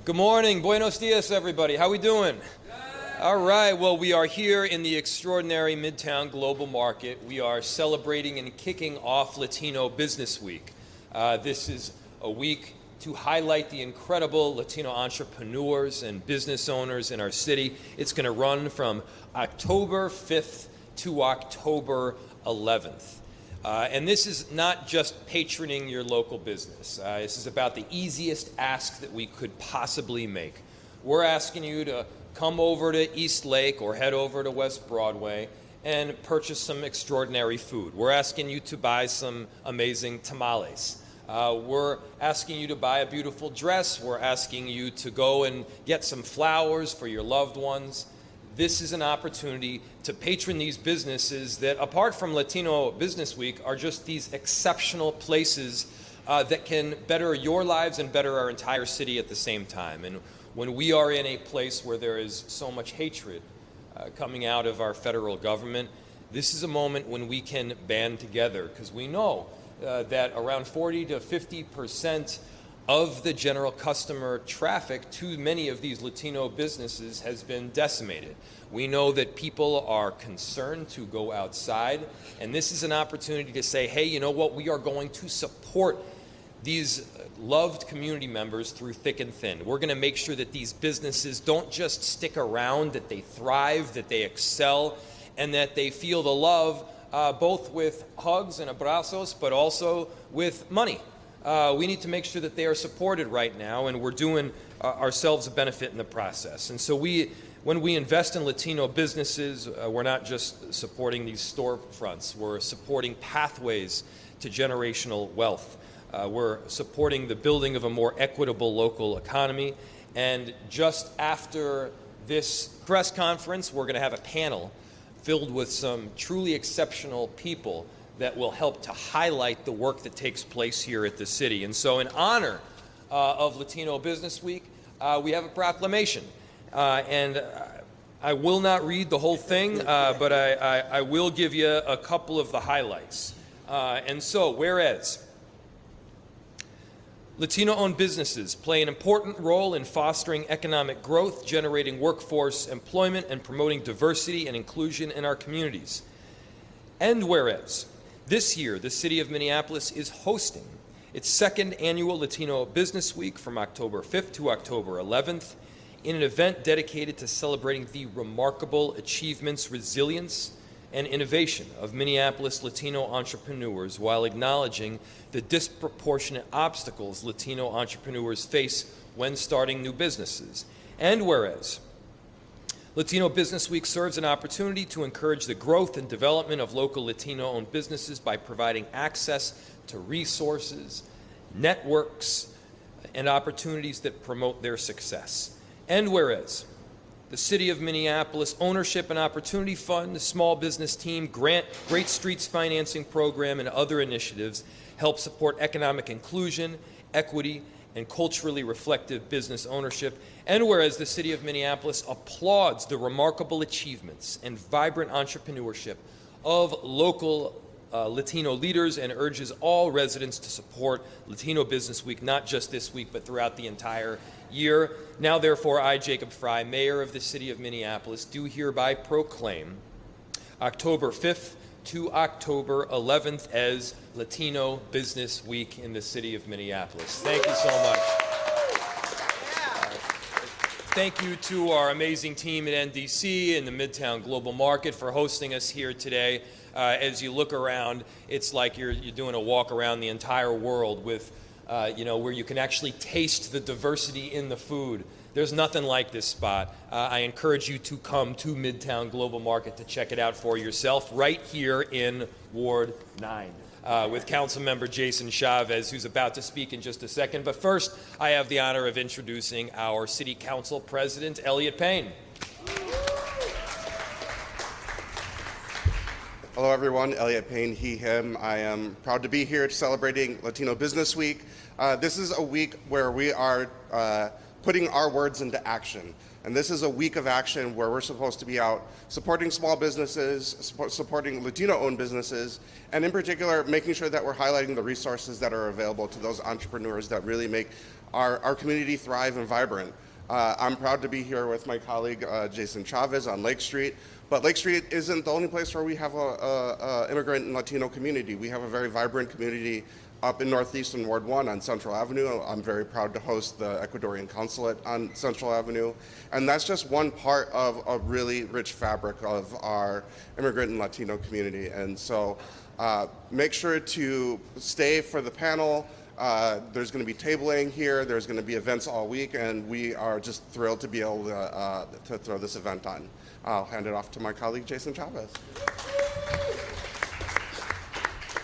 Good morning. Buenos dias, everybody. How we doing? All right. Well, we are here in the extraordinary Midtown Global Market. We are celebrating and kicking off Latino Business Week. This is a week to highlight the incredible Latino entrepreneurs and business owners in our city. It's going to run from October 5th to October 11th. And this is not just patroning your local business. This is about the easiest ask that we could possibly make. We're asking you to come over to East Lake or head over to West Broadway and purchase some extraordinary food. We're asking you to buy some amazing tamales. We're asking you to buy a beautiful dress. We're asking you to go and get some flowers for your loved ones. This is an opportunity to patron these businesses that, apart from Latino Business Week, are just these exceptional places that can better your lives and better our entire city at the same time. And when we are in a place where there is so much hatred coming out of our federal government, this is a moment when we can band together, because we know that around 40 to 50% of the general customer traffic to many of these Latino businesses has been decimated. We know that people are concerned to go outside, and this is an opportunity to say, hey, you know what, we are going to support these loved community members through thick and thin. We're going to make sure that these businesses don't just stick around, that they thrive, that they excel, and that they feel the love both with hugs and abrazos, but also with money. We need to make sure that they are supported right now, and we're doing ourselves a benefit in the process. And so when we invest in Latino businesses, we're not just supporting these storefronts. We're supporting pathways to generational wealth. We're supporting the building of a more equitable local economy. And just after this press conference, we're going to have a panel filled with some truly exceptional people that will help to highlight the work that takes place here at the city. And so in honor of Latino Business Week, we have a proclamation. And I will not read the whole thing, but I will give you a couple of the highlights. And so, whereas Latino-owned businesses play an important role in fostering economic growth, generating workforce employment, and promoting diversity and inclusion in our communities. And whereas this year, the City of Minneapolis is hosting its second annual Latino Business Week from October 5th to October 11th in an event dedicated to celebrating the remarkable achievements, resilience, and innovation of Minneapolis Latino entrepreneurs while acknowledging the disproportionate obstacles Latino entrepreneurs face when starting new businesses. And whereas Latino Business Week serves an opportunity to encourage the growth and development of local Latino-owned businesses by providing access to resources, networks, and opportunities that promote their success. And whereas the City of Minneapolis Ownership and Opportunity Fund, the Small Business Team, Great Streets Financing Program, and other initiatives help support economic inclusion, equity, and culturally reflective business ownership. And whereas the City of Minneapolis applauds the remarkable achievements and vibrant entrepreneurship of local Latino leaders and urges all residents to support Latino Business Week, not just this week, but throughout the entire year. Now, therefore, I, Jacob Fry, Mayor of the City of Minneapolis, do hereby proclaim October 5th to October 11th as Latino Business Week in the City of Minneapolis. Thank you so much. Thank you to our amazing team at NDC and the Midtown Global Market for hosting us here today. As you look around, it's like you're doing a walk around the entire world with, where you can actually taste the diversity in the food. There's nothing like this spot. I encourage you to come to Midtown Global Market to check it out for yourself right here in Ward 9. With Councilmember Jason Chavez, who's about to speak in just a second. But first, I have the honor of introducing our City Council President, Elliott Payne. Hello, everyone. Elliott Payne, he, him. I am proud to be here celebrating Latino Business Week. This is a week where we are putting our words into action. And this is a week of action where we're supposed to be out supporting small businesses, supporting Latino-owned businesses, and in particular, making sure that we're highlighting the resources that are available to those entrepreneurs that really make our community thrive and vibrant. I'm proud to be here with my colleague Jason Chavez on Lake Street, but Lake Street isn't the only place where we have a immigrant and Latino community. We have a very vibrant community up in Northeastern Ward 1 on Central Avenue. I'm very proud to host the Ecuadorian Consulate on Central Avenue. And that's just one part of a really rich fabric of our immigrant and Latino community. And so make sure to stay for the panel. There's going to be tabling here. There's going to be events all week, and we are just thrilled to be able to throw this event on. I'll hand it off to my colleague, Jason Chavez.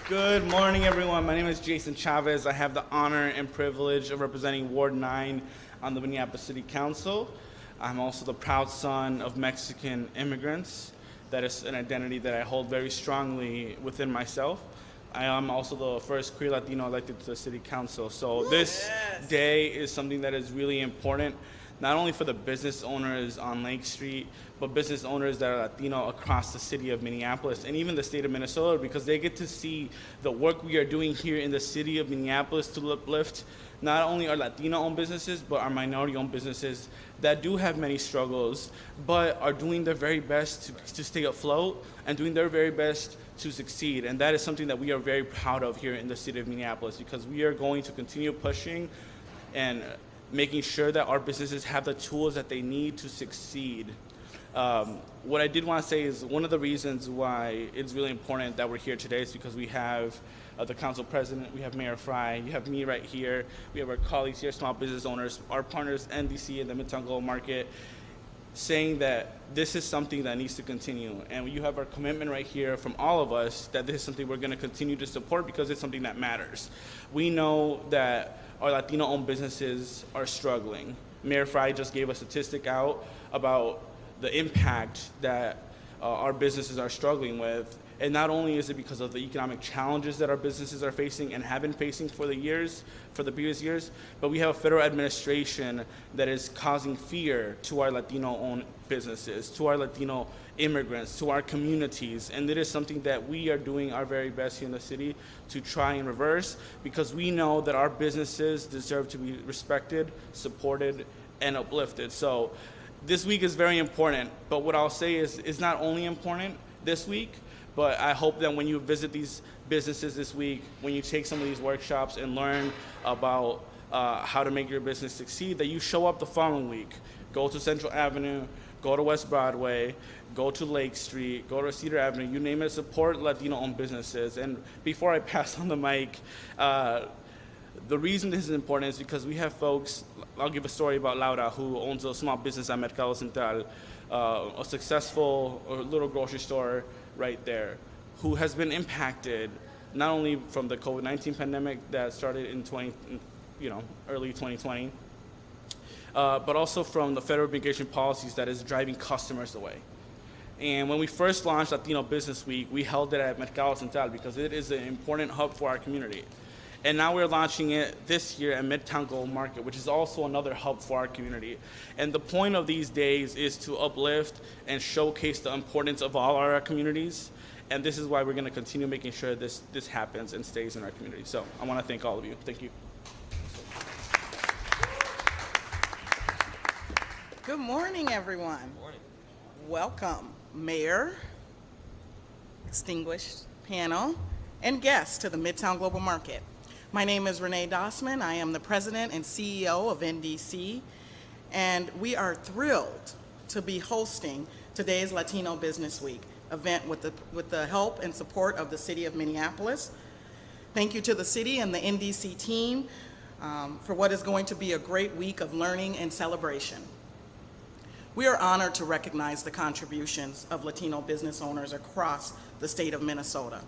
Good morning, everyone. My name is Jason Chavez. I have the honor and privilege of representing Ward 9 on the Minneapolis City Council. I'm also the proud son of Mexican immigrants. That is an identity that I hold very strongly within myself. I am also the first queer Latino elected to the City Council. So this day is something that is really important, not only for the business owners on Lake Street, but business owners that are Latino across the city of Minneapolis and even the state of Minnesota, because they get to see the work we are doing here in the city of Minneapolis to uplift not only our Latino-owned businesses, but our minority-owned businesses that do have many struggles, but are doing their very best to stay afloat and doing their very best to succeed. And that is something that we are very proud of here in the city of Minneapolis, because we are going to continue pushing and making sure that our businesses have the tools that they need to succeed. What I did want to say is one of the reasons why it's really important that we're here today is because we have the council president, we have Mayor Fry, you have me right here, we have our colleagues here, small business owners, our partners, NDC and the Midtown Global Market, saying that this is something that needs to continue. And you have our commitment right here from all of us that this is something we're going to continue to support because it's something that matters. We know that our Latino-owned businesses are struggling. Mayor Fry just gave a statistic out about the impact that our businesses are struggling with. And not only is it because of the economic challenges that our businesses are facing and have been facing for the previous years, but we have a federal administration that is causing fear to our Latino-owned businesses, to our Latino immigrants, to our communities. And it is something that we are doing our very best here in the city to try and reverse, because we know that our businesses deserve to be respected, supported, and uplifted. So this week is very important, but what I'll say is it's not only important this week, but I hope that when you visit these businesses this week, when you take some of these workshops and learn about how to make your business succeed, that you show up the following week. Go to Central Avenue, go to West Broadway, go to Lake Street, go to Cedar Avenue, you name it, support Latino-owned businesses. And before I pass on the mic, the reason this is important is because we have folks, I'll give a story about Laura, who owns a small business at Mercado Central, a successful little grocery store right there, who has been impacted not only from the COVID-19 pandemic that started in early 2020, but also from the federal immigration policies that is driving customers away. And when we first launched Latino Business Week, we held it at Mercado Central because it is an important hub for our community. And now we're launching it this year at Midtown Global Market, which is also another hub for our community. And the point of these days is to uplift and showcase the importance of all our communities. And this is why we're going to continue making sure this happens and stays in our community. So I want to thank all of you. Thank you. Good morning, everyone. Good morning. Welcome, Mayor, distinguished panel, and guests to the Midtown Global Market. My name is Renee Dossman. I am the president and CEO of NDC, and we are thrilled to be hosting today's Latino Business Week event with the help and support of the City of Minneapolis. Thank you to the city and the NDC team for what is going to be a great week of learning and celebration. We are honored to recognize the contributions of Latino business owners across the state of Minnesota.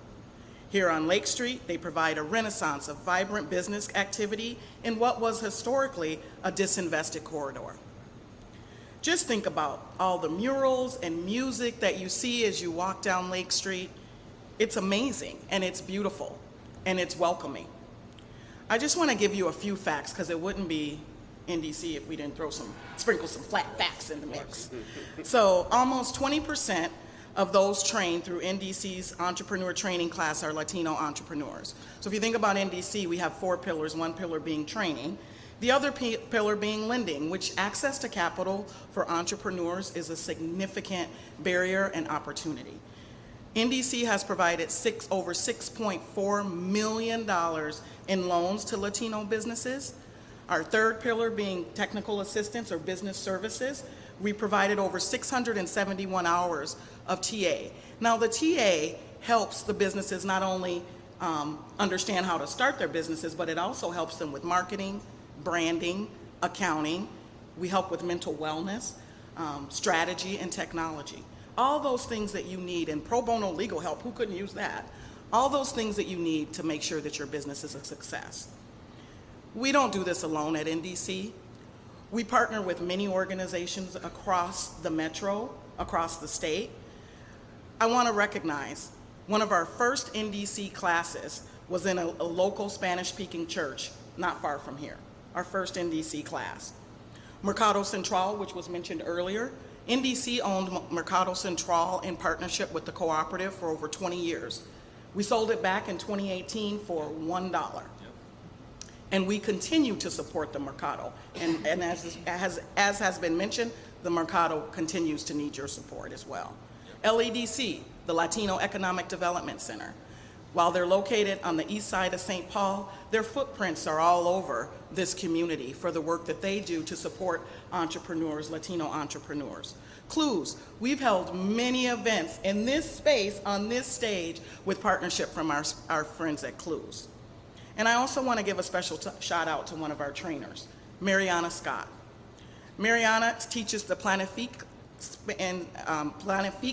Here on Lake Street, they provide a renaissance of vibrant business activity in what was historically a disinvested corridor. Just think about all the murals and music that you see as you walk down Lake Street. It's amazing, and it's beautiful, and it's welcoming. I just want to give you a few facts, because it wouldn't be NDC if we didn't sprinkle some flat facts in the mix. So almost 20% of those trained through NDC's entrepreneur training class are Latino entrepreneurs. So if you think about NDC, we have 4 pillars, one pillar being training. The other pillar being lending, which access to capital for entrepreneurs is a significant barrier and opportunity. NDC has provided over $6.4 million in loans to Latino businesses. Our third pillar being technical assistance or business services. We provided over 671 hours of TA. Now the TA helps the businesses not only understand how to start their businesses, but it also helps them with marketing, branding, accounting. We help with mental wellness, strategy, and technology. All those things that you need, and pro bono legal help, who couldn't use that? All those things that you need to make sure that your business is a success. We don't do this alone at NDC. We partner with many organizations across the metro, across the state. I want to recognize one of our first NDC classes was in a local Spanish-speaking church not far from here, our first NDC class. Mercado Central, which was mentioned earlier, NDC owned Mercado Central in partnership with the cooperative for over 20 years. We sold it back in 2018 for $1. And we continue to support the Mercado. And as has been mentioned, the Mercado continues to need your support as well. LEDC, the Latino Economic Development Center. While they're located on the east side of St. Paul, their footprints are all over this community for the work that they do to support entrepreneurs, Latino entrepreneurs. Clues, we've held many events in this space, on this stage, with partnership from our friends at Clues. And I also want to give a special shout out to one of our trainers, Mariana Scott. Mariana teaches the Planifique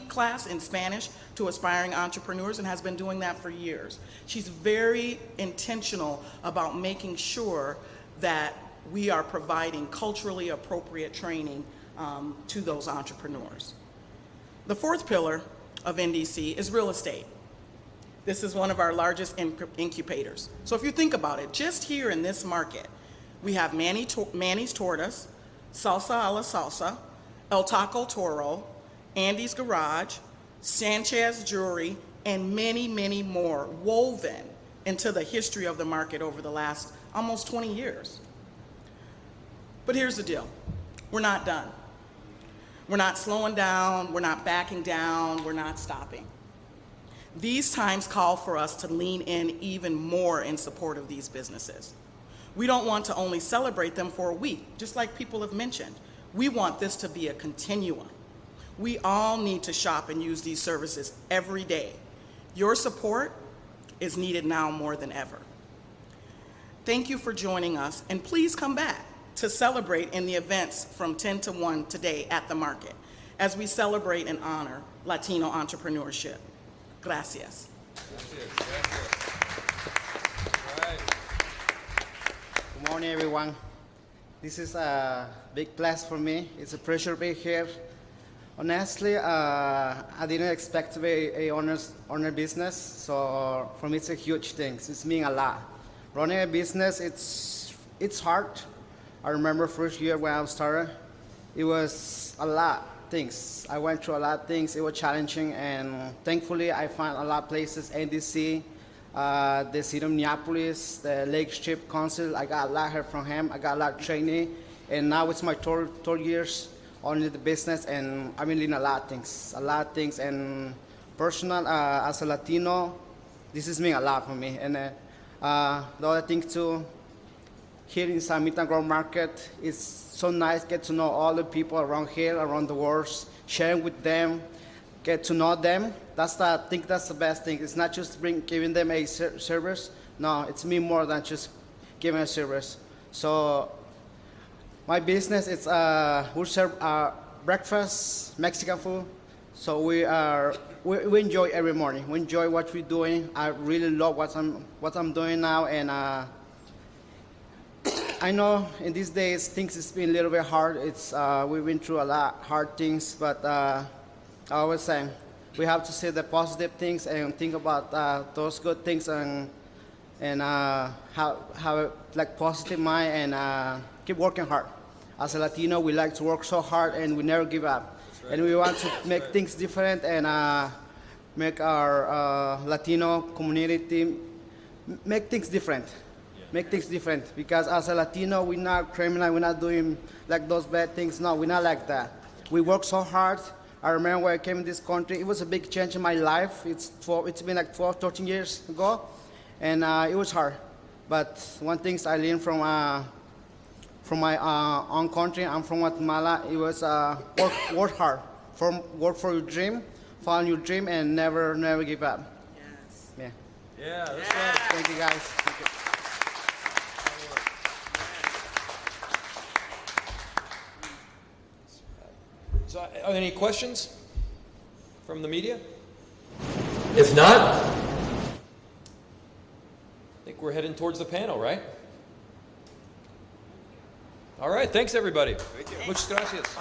class in Spanish to aspiring entrepreneurs and has been doing that for years. She's very intentional about making sure that we are providing culturally appropriate training to those entrepreneurs. The fourth pillar of NDC is real estate. This is one of our largest incubators. So if you think about it, just here in this market, we have Manny's Tortas, Salsa a la Salsa, El Taco Toro, Andy's Garage, Sanchez Jewelry, and many, many more woven into the history of the market over the last almost 20 years. But here's the deal. We're not done. We're not slowing down. We're not backing down. We're not stopping. These times call for us to lean in even more in support of these businesses. We don't want to only celebrate them for a week, just like people have mentioned. We want this to be a continuum. We all need to shop and use these services every day. Your support is needed now more than ever. Thank you for joining us, and please come back to celebrate in the events from 10 to 1 today at the market as we celebrate and honor Latino entrepreneurship. Gracias. Good morning, everyone. This is a big plus for me. It's a pleasure to be here. Honestly, I didn't expect to be a owner business, so for me it's a huge thing. It's mean a lot. Running a business, it's hard. I remember first year when I started, it was a lot of things. I went through a lot of things. It was challenging, and thankfully I found a lot of places, NDC, the City of Minneapolis, the Lake Strip Council. I got a lot here from him. I got a lot of training, and now it's my third years owning the business, and I've been learning a lot of things, and personal, as a Latino, this is mean a lot for me. And the other thing too, here in San Meet and Grow Market, it's so nice to get to know all the people around here, around the world, sharing with them, get to know them. I think that's the best thing. It's not just giving them a service. No, it's me more than just giving a service. So my business, it's we serve breakfast, Mexican food. So we enjoy every morning. We enjoy what we're doing. I really love what I'm doing now, and I know in these days things has been a little bit hard. We've been through a lot of hard things, but I always say we have to see the positive things and think about those good things, and have a positive mind, and keep working hard. As a Latino, we like to work so hard, and we never give up. Right. And we want to make things different, and make our Latino community make things different. make things different. Because as a Latino, we're not criminal, we're not doing like those bad things. No, we're not like that. We work so hard. I remember when I came in this country, it was a big change in my life. It's been like 12, 13 years ago, and it was hard. But one thing I learned from my own country, I'm from Guatemala, it was work hard, work for your dream, follow your dream, and never give up. Yes. Yeah. Yeah, that's right. Thank you, guys. Thank you. So, are there any questions from the media? If not, I think we're heading towards the panel, right? All right, thanks everybody. Thank you. Muchas gracias.